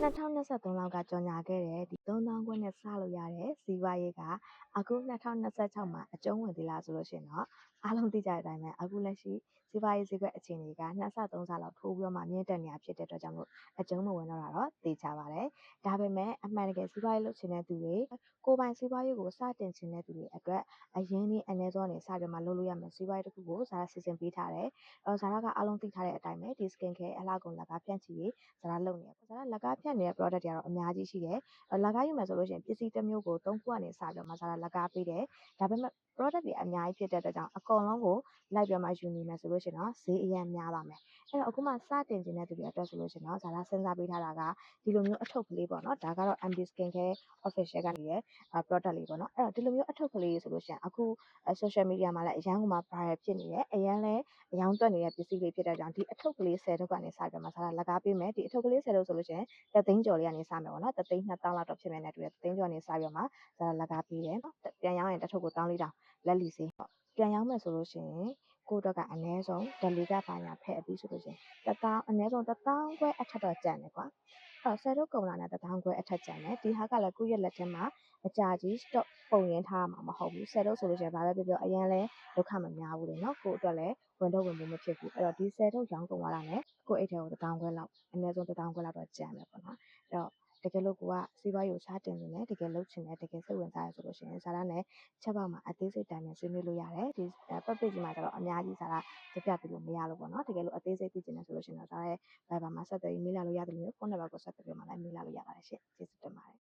2023လောက်ကကြော်ညာခဲ့တဲ့ဒီ3000ခွဲနဲ့စလို့ရတဲ့စီးပွားရေးကအခု2026မှာအကျုံးဝင်သေးလားဆိုလို့ရှိရင်တော့အားလုံးသိကြတဲ့အတိုင်းပဲအခုလက်ရှိစီးပွားရေးဈေးကွက်အခြေအနေက2ဆ3ဆလောက်ထိုးပြီးတော့မှမြင့်တက်နေတာဖြစ်တဲ့အတွက်ကြောင့်မို့အကျုံးမဝင်တော့တာတော့သိကြပါတယ်ဒါပေမဲ့အမှန်တကယ်စီးပွားရေးလုပ်ချင်တဲ့သူတွေကိုယ်ပိုင်စီးပွားရေးကိုစတင်ချင်တဲ့သူတွေအတွက်အရင်ဒီအနေစောနေစပြီးမှလုပ်လို့ရမယ်စီးပွားရေးတစ်ခုကိုဇာတ်စီစဉ်ပေးထားတယ်ဇာတ်ကအားလုံးသိထားတဲ့အတိုင်းပဲဒီ skin care အလှကုန်လက်ကဖြန့်ချီရေးဇာတ်လုပ်နေတယ်ဇာတ်လက်ကဖြန့်နေတဲ့ product တွေကတော့အများကြီးရှိတယ်လက်ကယူမယ်ဆိုလို့ရှိရင်ပစ္စည်းတစ်မျိုးကို3ခုကနေစပြီးတော့မှဇာတ်လက်ကပေးတယ်ဒါပေမဲ့ product တွေအများကြီးဖြစ်တဲ့အတွက်ကြောင့်အကုန်လုံးကိုလိုက်ပြီးမှယူနေမယ်ဆိုလို့ရှိရင်တော့ဈေးအရင်များပါမယ်အဲ့တော့အခုမှစတင်ခြင်းတဲ့သူတွေအတွက်ဆိုလို့ရှိရင်တော့ဇာတ်စဉ်းစားပေးထားတာကဒီလိုမျိုးအထုပ်ကလေးပေါ့နော်ဒါကတော့ MD Skin Care Official ကနေရဲ့ product လေးပေါ့နော်အဲ့တော့ဒီလိုမျိုးအထုပ်ကလေးဆိုလို့ရှိရင်အခု social media မှာလည်းအရန်ကမှ viral ဖြစ်နေတယ်အရန်လည်းအယောင်တက်နေတဲ့ပစ္စည်းလေးဖြစ်တဲ့ကြောင့်ဒီအထုပ်ကလေး10ထုပ်ကနေစပြီးမှဇာတ်လက်ကပေးမယ်ဒီအထုပ်ကလေး10ထုပ်ဆိုလို့ရှိရင်တသိန်းကျော်လေးကနေစမယ်ပေါ့နော်တသိန်း2000လောက်တော့ဖြစ်မယ်နဲ့တူတယ်တသိန်းကျော်နေစပြီးတော့မှဇာတ်လက်ကပေးတယ်ပြန်ရောင်းရင်တစ်ထုပ်ကို1400လက်လီစေးပြန်ရောင်းမယ်ဆိုလို့ရှိရင်ကိုတော့ကအနည်းဆုံးဒလီကပါညာဖဲ့ပြီးဆိုလို့ရှိရင်1000အနည်းဆုံး1000ခွဲအထက်တော့ကျန်တယ်ကွာအဲ့10ထုပ်ကုန်လာနဲ့1000ခွဲအထက်ကျန်တယ်ဒီဟာကလည်းကိုယ့်ရဲ့လက်ထဲမှာအကြာကြီး stock ပုံရင်းထားမှာမဟုတ်ဘူး10ထုပ်ဆိုလို့ရှိရင်ဘာပဲပြောအရင်လဲဒုက္ခမများဘူးလေနော်ကိုအတွက်လည်းဝင်တော့ဝင်မှုမဖြစ်ဘူးအဲ့တော့ဒီ10ထုပ်ရောင်းကုန်လာတာနဲ့ကိုအိတ်ထဲကို1000ခွဲလောက်အနည်းဆုံး1000ခွဲလောက်တော့ကျန်မယ်ပေါ့နော်အဲ့တော့တကယ်လို့ကိုကစီးပွားရေးကိုစားတင်နေတယ်တကယ်လုပ်ချင်တယ်တကယ်စိတ်ဝင်စားရဆိုလို့ရှိရင်ဇာတ်နဲ့ချက်ပေါက်မှာအသေးစိတ်တိုင်ပင်ဆွေးနွေးလို့ရတယ်ဒီ page ကြီးမှာကျတော့အများကြီးဇာတ်ပြပြပေးလို့မရလို့ပေါ့နော်တကယ်လို့အသေးစိတ်သိချင်တယ်ဆိုလို့ရှိရင်တော့ဇာတ်ရဲ့ Viber မှာဆက်သွယ်မေးလာလို့ရတယ်လို့ဖုန်းနံပါတ်ကိုဆက်သွယ်ပြီးမှလည်းမေးလာလို့ရပါတယ်ရှင့်ကျေးဇူးတင်ပါတယ်